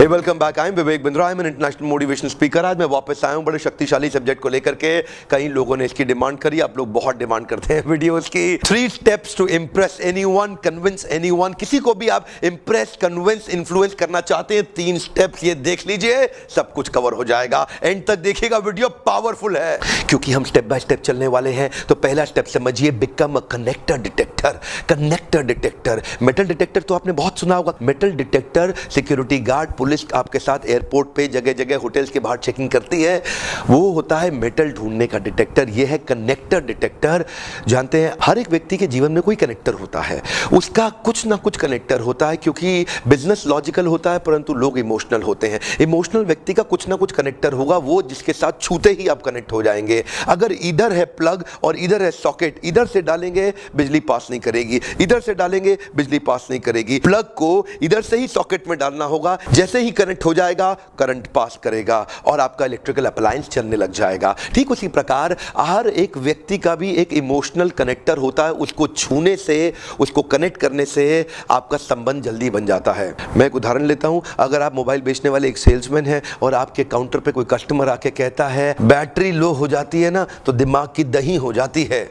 Hey welcome back. I am Vivek Bindra, I am an international motivational speaker. आज मैं वापस आया हूं बड़े शक्तिशाली सब्जेक्ट को लेकर के। कई लोगों ने इसकी डिमांड करी, आप लोग बहुत डिमांड करते हैं वीडियोस की। 3 steps to impress anyone, convince anyone. किसी को भी आप इंप्रेस, कन्विंस, इन्फ्लुएंस करना चाहते हैं, 3 स्टेप्स ये देख लीजिए, सब कुछ कवर हो जाएगा। एंड तक देखिएगा, वीडियो पावरफुल है क्योंकि हम स्टेप बाय स्टेप चलने वाले हैं। तो पहला स्टेप समझिए, become a connector detector. Connector detector, metal detector तो आपने बहुत सुना होगा। Metal detector security guard, police आपके साथ एयरपोर्ट पे जगह जगह होटल्स के बाहर चेकिंग करती है, वो होता है मेटल ढूंढने का डिटेक्टर। ये है कनेक्टर डिटेक्टर। जानते हैं हर एक व्यक्ति के जीवन में कोई कनेक्टर होता है, उसका कुछ ना कुछ कनेक्टर होता है क्योंकि बिजनेस लॉजिकल होता है परंतु लोग इमोशनल होते हैं। इमोशनल व्यक्ति का कुछ ना कुछ कनेक्टर होगा, वो जिसके साथ छूते ही आप कनेक्ट हो जाएंगे। अगर इधर है प्लग और इधर है सॉकेट, इधर से डालेंगे बिजली पास नहीं करेगी, इधर से डालेंगे बिजली पास नहीं करेगी। प्लग को इधर से ही सॉकेट में डालना होगा, जैसे ही कनेक्ट हो जाएगा करंट पास करेगा और आपका इलेक्ट्रिकल अप्लायंस चलने लग जाएगा। ठीक उसी प्रकार हर एक व्यक्ति का भी एक इमोशनल कनेक्टर होता है, उसको छूने से, उसको कनेक्ट करने से आपका संबंध जल्दी बन जाता है। मैं एक उदाहरण लेता हूं, अगर आप मोबाइल बेचने वाले एक सेल्समैन हैं और आपके काउंटर पे कोई कस्टमर आके कहता है बैटरी लो हो जाती है ना तो दिमाग की दही हो जाती है,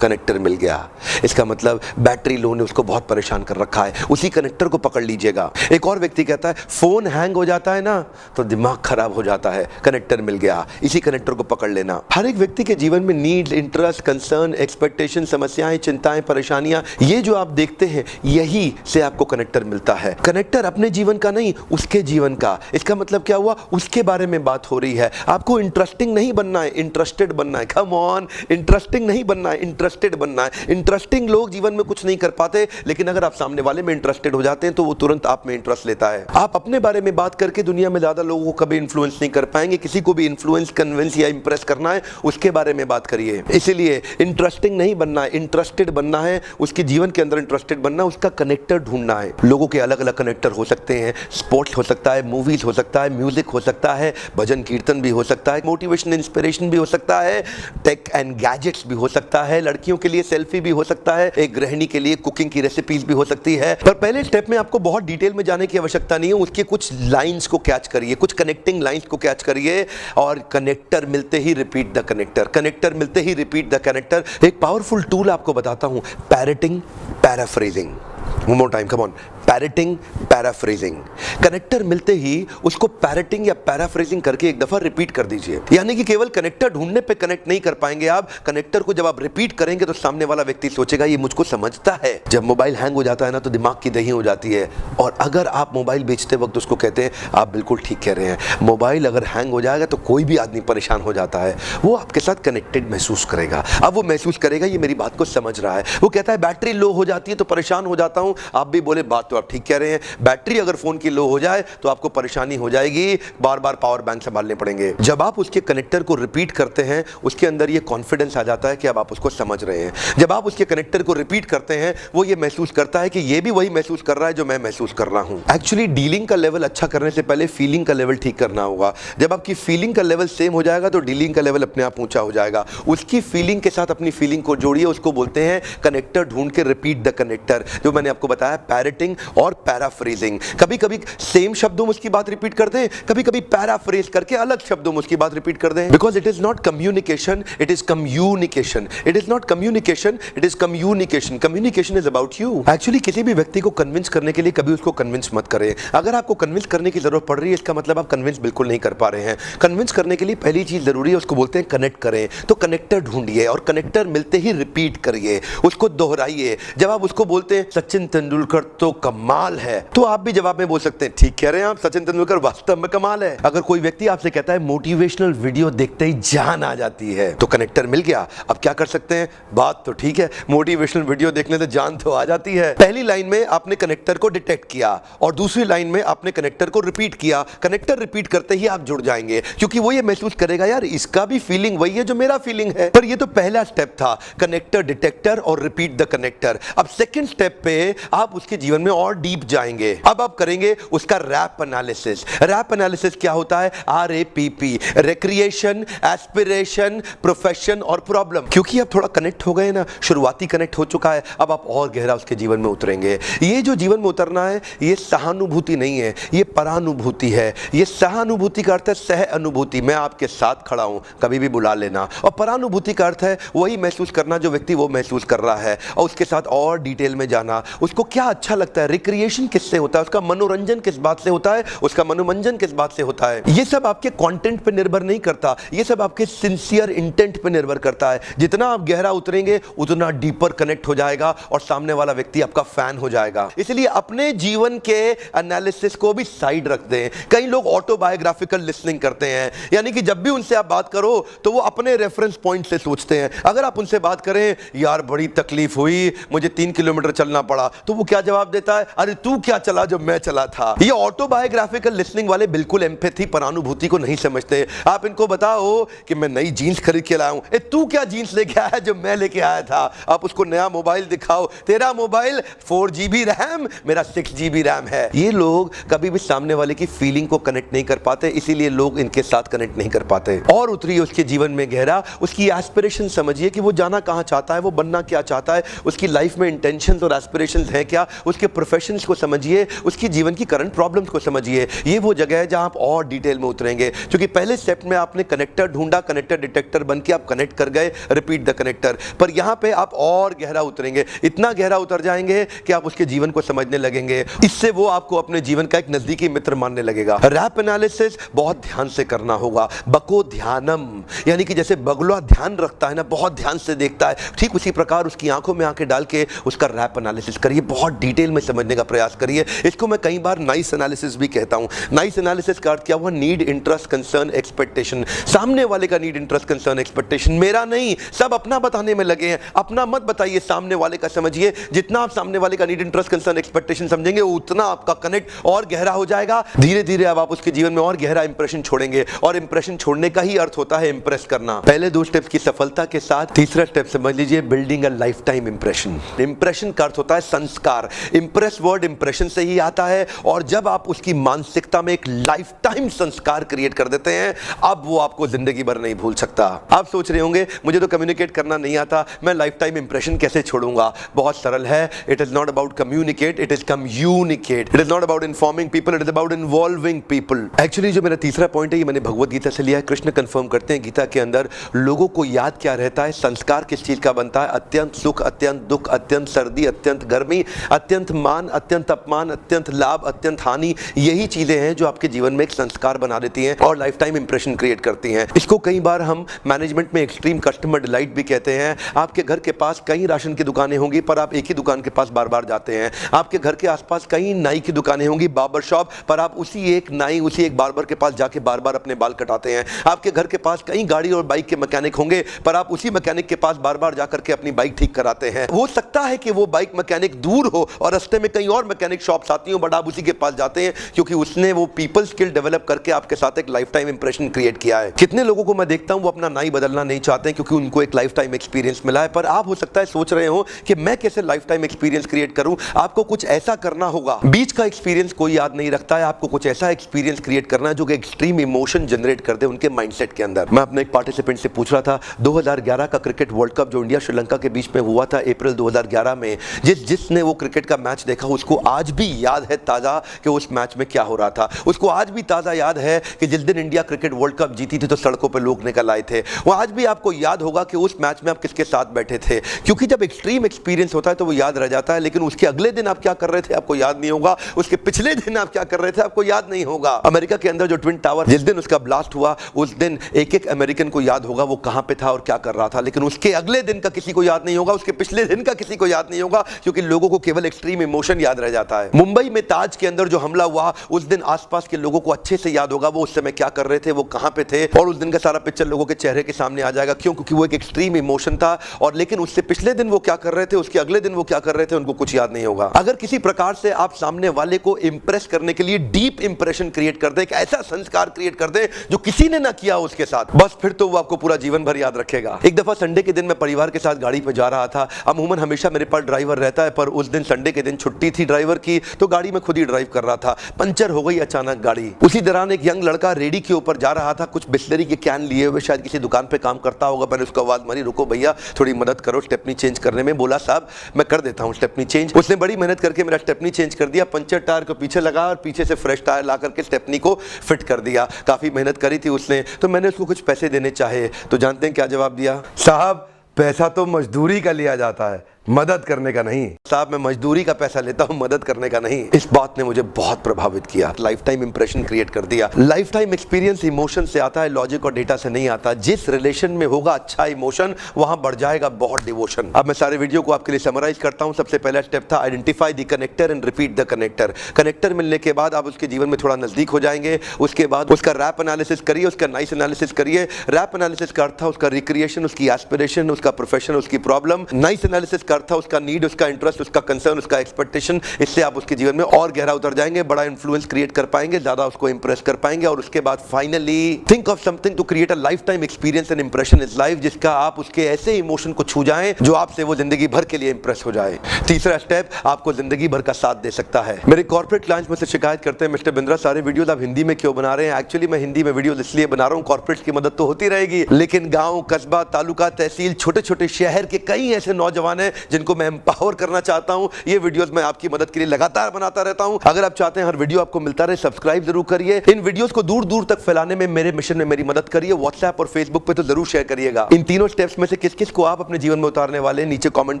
कनेक्टर मिल गया। इसका मतलब बैटरी लो ने उसको बहुत परेशान कर रखा है, उसी कनेक्टर को पकड़ लीजिएगा। एक और व्यक्ति कहता है फोन हैंग हो जाता है ना तो दिमाग खराब हो जाता है, कनेक्टर मिल गया, इसी कनेक्टर को पकड़ लेना। हर एक व्यक्ति के जीवन में नीड्स, इंटरेस्ट, कंसर्न, एक्सपेक्टेशन, समस्याएं, चिंताएं, परेशानियां, ये जो आप देखते हैं यही से आपको कनेक्टर मिलता है। कनेक्टर अपने जीवन का नहीं, उसके जीवन का। इसका मतलब क्या हुआ, उसके बारे में बात हो रही है। आपको इंटरेस्टिंग नहीं बनना है, इंटरेस्टेड बनना है। कम ऑन, इंटरेस्टिंग नहीं बनना है, इंटरेस्टेड बनना है। इंटरेस्टिंग लोग जीवन में कुछ नहीं कर पाते, लेकिन अगर आप सामने वाले में इंटरेस्टेड हो जाते हैं तो वो तुरंत आप में इंटरेस्ट लेता है। आप अपने बारे में बात करके दुनिया में ज्यादा लोगों को कभी इन्फ्लुएंस नहीं कर पाएंगे। किसी को भी इन्फ्लुएंस, कन्विंस या इंप्रेस करना है, उसके बारे में बात करिए। इसीलिए इंटरेस्टिंग नहीं बनना है, इंटरेस्टेड बनना है, उसके जीवन के अंदर इंटरेस्टेड बनना, उसका कनेक्टर ढूंढना है। लोगों के अलग अलग कनेक्टर हो सकते हैं, स्पोर्ट्स हो सकता है, मूवीज हो सकता है, म्यूजिक हो सकता है, भजन कीर्तन भी हो सकता है, मोटिवेशन, इंस्पिरेशन भी हो सकता है, टेक एंड गैजेट्स भी हो सकता है, लड़कियों के लिए सेल्फी भी हो सकता है, एक गृहिणी के लिए कुकिंग की रेसिपीज भी हो सकती है। पर पहले स्टेप में आपको बहुत डिटेल में जाने की आवश्यकता नहीं है, उसके कुछ लाइंस को कैच करिए, कुछ कनेक्टिंग लाइंस को कैच करिए और कनेक्टर मिलते ही रिपीट द कनेक्टर, कनेक्टर मिलते ही रिपीट द कनेक्टर। एक पावरफुल टूल आपको बताता हूं, parroting, paraphrasing. One more time, come on. Parroting, paraphrasing. Connector मिलते ही उसको पैरेटिंग या पैराफ्रेजिंग करके एक दफा रिपीट कर दीजिए। यानी कि केवल कनेक्टर ढूंढने पे कनेक्ट नहीं कर पाएंगे आप, कनेक्टर को जब आप रिपीट करेंगे तो सामने वाला व्यक्ति सोचेगा ये मुझको समझता है। जब मोबाइल हैंग हो जाता है ना तो दिमाग की दही हो जाती है। और अगर आप मोबाइल बेचते वक्त उसको कहते हैं, आप बिल्कुल ठीक कह रहे हैं, मोबाइल अगर हैंग हो जाएगा तो कोई भी आदमी परेशान हो जाता है, वो आपके साथ कनेक्टेड महसूस करेगा। अब वो महसूस करेगा ये मेरी बात को समझ रहा है। वो कहता है बैटरी लो हो जाती है तो परेशान हो जाता हूं, आप भी बोले बात तो आप ठीक कह रहे हैं, बैटरी अगर फोन की लो हो जाए तो आपको परेशानी हो जाएगी, बार बार पावर बैंक संभालने पड़ेंगे। जब आप उसके कनेक्टर को रिपीट करते हैं, उसके अंदर ये कॉन्फिडेंस आ जाता है कि अब आप उसको समझ रहे हैं। जब आप उसके कनेक्टर को रिपीट करते हैं, वो ये महसूस करता है कि ये भी वही महसूस कर रहा है जो मैं महसूस कर रहा हूं। एक्चुअली डीलिंग का लेवल अच्छा करने से पहले फीलिंग का लेवल ठीक करना होगा। जब आपकी फीलिंग का लेवल सेम हो जाएगा तो डीलिंग का लेवल अपने आप ऊंचा हो जाएगा। उसकी फीलिंग के साथ अपनी फीलिंग को जोड़िए, उसको बोलते हैं कनेक्टर ढूंढ के रिपीट द कनेक्टर। जो मैंने आपको बताया, पैरेटिंग और पैराफ्रेजिंग। कभी कभी सेम शब्दों में उसकी बात रिपीट कर दें, कभी कभी पैराफ्रेज करके अलग शब्दों में उसकी बात रिपीट कर दें। Because it is not communication, it is communication. It is not communication, it is communication. Communication is about you. Actually किसी भी व्यक्ति को कन्विंस करने के लिए कभी उसको कन्विंस मत करें। अगर आपको कन्विंस करने की जरूरत पड़ रही है, इसका मतलब आप कन्विंस बिल्कुल नहीं कर पा रहे हैं। कन्विंस करने के लिए पहली चीज जरूरी है, उसको बोलते हैं कनेक्ट करें। तो कनेक्टर ढूंढिए और कनेक्टर मिलते ही रिपीट करिए, उसको दोहराइए। जब आप उसको बोलते हैं सचिन तेंदुलकर तो कमाल है, तो आप भी जवाब में बोल सकते हैं ठीक कह रहे हैं आप, सचिन तेंदुलकर वास्तव में कमाल है। अगर कोई व्यक्ति आपसे कहता है मोटिवेशनल वीडियो देखते ही जान आ जाती है, तो कनेक्टर मिल गया। अब क्या कर सकते हैं, बात तो ठीक है, मोटिवेशनल वीडियो देखने से जान तो आ जाती है। पहली लाइन में आपने कनेक्टर को डिटेक्ट किया और दूसरी लाइन में आपने कनेक्टर को रिपीट किया। कनेक्टर रिपीट करते ही आप जुड़ जाएंगे क्योंकि वो ये महसूस करेगा यार इसका भी फीलिंग वही है जो मेरा फीलिंग है। पर ये तो पहला स्टेप था, कनेक्टर डिटेक्टर और रिपीट द कनेक्टर। अब सेकंड स्टेप पे आप उसके जीवन में और डीप जाएंगे। अब आप करेंगे उसका रैप एनालिसिस। रैप एनालिसिस क्या होता है? RAPP, रिक्रिएशन, एस्पिरेशन, प्रोफेशन और प्रॉब्लम। क्योंकि अब थोड़ा कनेक्ट हो गए ना, शुरुआती कनेक्ट हो चुका है, अब आप और गहरा उसके जीवन में उतरेंगे। ये जो जीवन में उतरना है, ये सहानुभूति नहीं है, ये परानुभूति है। ये सहानुभूति का अर्थ है सह अनुभूति, मैं आपके साथ खड़ा हूं, कभी भी बुला लेना। और परानुभूति का अर्थ है वही महसूस करना जो व्यक्ति वो महसूस कर रहा है, और उसके साथ और डिटेल में जाना, उसको क्या अच्छा लगता है, रिक्रिएशन किससे होता है, उसका मनोरंजन किस बात से होता है, उसका मनोरंजन किस बात से होता है। ये सब आपके कंटेंट पे निर्भर नहीं करता, ये सब आपके सिंसियर इंटेंट पे निर्भर करता है। जितना आप गहरा उतरेंगे उतना डीपर कनेक्ट हो जाएगा और सामने वाला व्यक्ति आपका फैन हो जाएगा। इसलिए अपने जीवन के एनालिसिस को भी साइड रख दें। कई लोग ऑटोबायोग्राफिकल लिसनिंग करते हैं, यानी कि जब भी उनसे आप बात करो तो वो अपने रेफरेंस पॉइंट से सोचते हैं। अगर आप उनसे बात करें, यार बड़ी तकलीफ हुई, मुझे 3 किलोमीटर चलना पड़ा, तो वो क्या जवाब देता है? अरे तू क्या चला जो मैं चला था। ये ऑटोबायोग्राफिकल लिसनिंग वाले बिल्कुल एम्पैथी, परानुभूति को नहीं समझते। आप इनको बताओ कि मैं नई जीन्स खरीद के लाया हूं, ए तू क्या जीन्स लेके आया जो मैं लेके आया था। आप उसको नया मोबाइल दिखाओ, तेरा मोबाइल 4GB रैम, मेरा 6GB रैम है। ये लोग कभी भी सामने वाले की फीलिंग को कनेक्ट नहीं कर पाते, इसीलिए लोग इनके साथ कनेक्ट नहीं कर पाते। और उतरिए उसके जीवन में गहरा, उसकी एस्पिरेशन समझिए कि वो जाना कहां चाहता है, वो बनना क्या चाहता है, उसकी लाइफ में इंटेंशंस और एस्पिरेशंस हैं क्या, उसके प्रोफेशंस को समझिए, उसकी जीवन की करंट प्रॉब्लम्स को समझिए। ये वो जगह है जहां आप और डिटेल में उतरेंगे, क्योंकि पहले स्टेप में आपने कनेक्टर ढूंढा, कनेक्टर डिटेक्टर बन के आप कनेक्ट कर गए, रिपीट द कनेक्टर। पर यहां पे आप और गहरा उतरेंगे, इतना गहरा उतर जाएंगे कि आप उसके जीवन को समझने लगेंगे। इससे वो आपको अपने जीवन का एक नजदीकी मित्र मानने लगेगा। रैप एनालिसिस बहुत ध्यान से करना होगा। बको ध्यानम, यानी कि जैसे बगुला ध्यान रखता है ना, बहुत ध्यान से देखता है, ठीक उसी प्रकार उसकी आंखों में आंखें डाल के उसका रैप एनालिसिस करिए, बहुत डिटेल में समझने का प्रयास करिए। इसको मैं कई बार नाइस एनालिसिस भी कहता हूं। नाइस एनालिसिस का अर्थ क्या हुआ? Need, interest, concern, expectation. सामने वाले का नीड, इंटरेस्ट, कंसर्न, एक्सपेक्टेशन, मेरा नहीं। सब अपना बताने में लगे हैं, अपना मत बताइए, सामने वाले का समझिए। जितना आप सामने वाले का नीड, इंटरेस्ट, कंसर्न, एक्सपेक्टेशन समझेंगे, उतना आपका कनेक्ट और गहरा हो जाएगा। धीरे धीरे अब आप उसके जीवन में और गहरा इंप्रेशन छोड़ेंगे, और इंप्रेशन छोड़ने का ही अर्थ होता है इंप्रेस करना। पहले 2 स्टेप्स की सफलता के साथ तीसरा स्टेप समझ लीजिए, building a life time impression. Impression का अर्थ होता है संस्कार। इंप्रेस वर्ड इंप्रेशन से ही आता है, और जब आप उसकी मानसिकता में एक लाइफ टाइम संस्कार क्रिएट कर देते हैं, अब वो आपको जिंदगी भर नहीं भूल सकता। आप सोच रहे होंगे मुझे तो कम्युनिकेट करना नहीं आता, मैं लाइफ टाइम इंप्रेशन कैसे छोड़ूंगा? बहुत सरल है। It is not about communicate, it is communicate. It is not about informing people, it is about involving people. Actually जो मेरा तीसरा पॉइंट है, ये मैंने भगवत गीता से लिया है। कृष्ण कंफर्म करते हैं गीता के अंदर, लोगों को याद क्या रहता है, संस्कार किस चीज का बनता है? अत्यंत सुख, अत्यंत दुख, अत्यंत सर्दी, अत्यंत गर्मी, अत्यंत मान, अत्यंत अपमान, अत्यंत लाभ, अत्यंत हानि। यही चीजें हैं जो आपके जीवन में एक संस्कार बना देती हैं और लाइफ टाइम इंप्रेशन क्रिएट करती हैं। इसको कई बार हम मैनेजमेंट में एक्सट्रीम कस्टमर डिलाइट भी कहते हैं। आपके घर के पास कई राशन की दुकानें होंगी, पर आप एक ही दुकान के पास बार बार जाते हैं। आपके घर के आसपास कई नाई की दुकानें होंगी, बार्बर शॉप, पर आप उसी एक नाई, उसी एक बार्बर के पास जाके बार बार अपने बाल कटाते हैं। आपके घर के पास कई गाड़ी और बाइक के मैकेनिक होंगे, पर आप उसी मैकेनिक के पास बार बार जाकर के अपनी बाइक ठीक कराते हैं। हो सकता है कि वो बाइक मैकेनिक दूर हो और रास्ते में कई और मैकेनिक शॉप्स आती हो, बट आप उसी के पास जाते हैं क्योंकि उसने वो पीपल स्किल डेवलप करके आपके साथ एक लाइफ टाइम इंप्रेशन क्रिएट किया है। कितने लोगों को मैं देखता हूं वो अपना नाई बदलना नहीं चाहते हैं क्योंकि उनको एक लाइफ टाइम एक्सपीरियंस मिला है। पर आप हो सकता है सोच रहे हो कि मैं कैसे लाइफ टाइम एक्सपीरियंस क्रिएट करूं। आपको कुछ ऐसा करना होगा, बीच का एक्सपीरियंस कोई याद नहीं रखता है, आपको कुछ ऐसा एक्सपीरियंस क्रिएट करना है जो कि एक्सट्रीम इमोशन जनरेट कर दे उनके माइंडसेट के अंदर। मैं अपने एक पार्टिसिपेंट से पूछ रहा था, 2011 का क्रिकेट वर्ल्ड कप जो इंडिया श्रीलंका के बीच में हुआ था अप्रैल 2011 में, जिसने वो क्रिकेट का मैच देखा उसको आज भी याद है ताजा कि उस मैच में क्या हो रहा था। उसको आज भी ताजा याद है कि जिस दिन इंडिया क्रिकेट वर्ल्ड कप जीती थी तो सड़कों पर लोग निकल आए थे। वो आज भी आपको याद होगा कि उस मैच में आप किसके साथ बैठे थे, क्योंकि जब एक्सट्रीम एक्सपीरियंस होता है तो वो याद रह जाता है, लेकिन उसके अगले दिन आप क्या कर रहे थे आपको याद नहीं होगा, उसके पिछले दिन आप क्या कर रहे थे आपको याद नहीं होगा। अमेरिका के अंदर जो ट्विन टावर जिस दिन उसका ब्लास्ट हुआ उस दिन एक एक अमेरिकन को याद होगा वो कहां पे था और क्या कर रहा था, लेकिन उसके अगले दिन का किसी को याद नहीं होगा, उसके पिछले दिन का किसी को याद नहीं होगा, क्योंकि लोगों को केवल एक्सट्रीम इमोशन याद रह जाता है। मुंबई में ताज के अंदर जो हमला हुआ उस दिन आसपास के लोगों को अच्छे से याद होगा वो उस समय क्या कर रहे थे, वो कहां पे थे, और उस दिन का सारा पिक्चर लोगों के चेहरे के सामने आ जाएगा। क्यों? क्योंकि वो एक एक्सट्रीम इमोशन था, और लेकिन उससे पिछले दिन वो क्या कर रहे थे, उसके अगले दिन वो क्या कर रहे थे, उनको कुछ याद नहीं होगा। अगर किसी प्रकार से आप सामने वाले को इंप्रेस करने के लिए डीप इंप्रेशन क्रिएट कर दे, एक ऐसा संस्कार क्रिएट कर दे जो किसी ने ना किया उसके साथ, बस फिर तो वो आपको पूरा जीवन भर याद रखेगा। एक दफा संडे के दिन मैं परिवार के साथ गाड़ी पे जा रहा था। अमूमन हमेशा मेरे पास ड्राइवर रहता है, पर उस दिन संडे के दिन छुट्टी थी ड्राइवर की, तो गाड़ी में खुद ही ड्राइव कर रहा था। पंचर हो गई अचानक गाड़ी। उसी दौरान एक यंग लड़का रेडी के ऊपर जा रहा था, कुछ बिस्लरी के कैन लिए हुए, शायद किसी दुकान पे काम करता होगा। मैंने उसको आवाज मारी, रुको भैया थोड़ी मदद करो स्टेपनी चेंज करने में। बोला साहब मैं कर देता हूँ स्टेपनी चेंज। उसने बड़ी मेहनत करके मेरा स्टेपनी चेंज कर दिया, पंचर टायर को पीछे लगा और पीछे से फ्रेश टायर ला करके स्टेपनी को फिट कर दिया। काफी मेहनत करी थी उसने, तो मैंने उसको कुछ पैसे देने चाहे, तो जानते हैं क्या जवाब दिया? साहब पैसा तो मजदूरी का लिया जाता है, मदद करने का नहीं। साहब मैं मजदूरी का पैसा लेता हूं, मदद करने का नहीं। इस बात ने मुझे बहुत प्रभावित किया, लाइफ टाइम इंप्रेशन क्रिएट कर दिया। लाइफ टाइम एक्सपीरियंस इमोशन से आता है, लॉजिक और डेटा से नहीं आता। जिस रिलेशन में होगा अच्छा इमोशन, वहां बढ़ जाएगा बहुत डिवोशन। अब मैं सारे वीडियो को आपके लिए समराइज करता हूं। सबसे पहला स्टेप था identify the connector and repeat the connector. Connector मिलने के बाद आप उसके जीवन में थोड़ा नजदीक हो जाएंगे। उसके बाद उसका रैप एनालिसिस करिए, उसका नाइस एनालिसिस करिए। रैप एनालिसिस का अर्थ था उसका रिक्रिएशन, उसकी एस्पिरेशन, उसका प्रोफेशन, उसकी प्रॉब्लम। नाइस एनालिसिस का अर्थ था उसका नीड, उसका इंटरेस्ट, उसका कंसर्न, उसका एक्सपेक्टेशन। इससे आप उसके जीवन में और गहरा उतर जाएंगे, बड़ा इन्फ्लुएंस क्रिएट कर पाएंगे, ज्यादा उसको इंप्रेस कर पाएंगे। और उसके बाद finally think of something to create a lifetime experience and impression is life, जिसका आप उसके ऐसे इमोशन को छू जाएं जो आपसे वो जिंदगी भर के लिए इंप्रेस हो जाए। तीसरा स्टेप आपको जिंदगी भर का साथ दे सकता है। मेरे कॉर्पोरेट क्लाइंट्स में से शिकायत करते हैं, मिस्टर बिंद्रा सारे वीडियोस आप हिंदी में क्यों बना रहे हैं? एक्चुअली मैं हिंदी में वीडियोस इसलिए बना रहा हूं, कॉर्पोरेट्स की मदद तो होती रहेगी, लेकिन गांव, कस्बा, तालुका, तहसील, छोटे छोटे शहर के कई ऐसे नौजवान हैं जिनको मैं एम्पावर करना चाहता हूं। ये वीडियोस मैं आपकी मदद के लिए लगातार बनाता रहता हूं। अगर आप चाहते हैं हर वीडियो आपको मिलता रहे, सब्सक्राइब जरूर करिए। इन वीडियोस को दूर दूर तक फैलाने में, मेरे मिशन में मेरी मदद करिए। व्हाट्सएप और फेसबुक पे तो जरूर शेयर करिएगा। इन तीनों स्टेप्स में से किस किस को आप अपने जीवन में उतारने वाले, नीचे कमेंट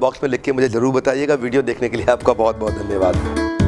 बॉक्स में लिख के मुझे जरूर बताइएगा। वीडियो देखने के लिए आपका बहुत बहुत धन्यवाद।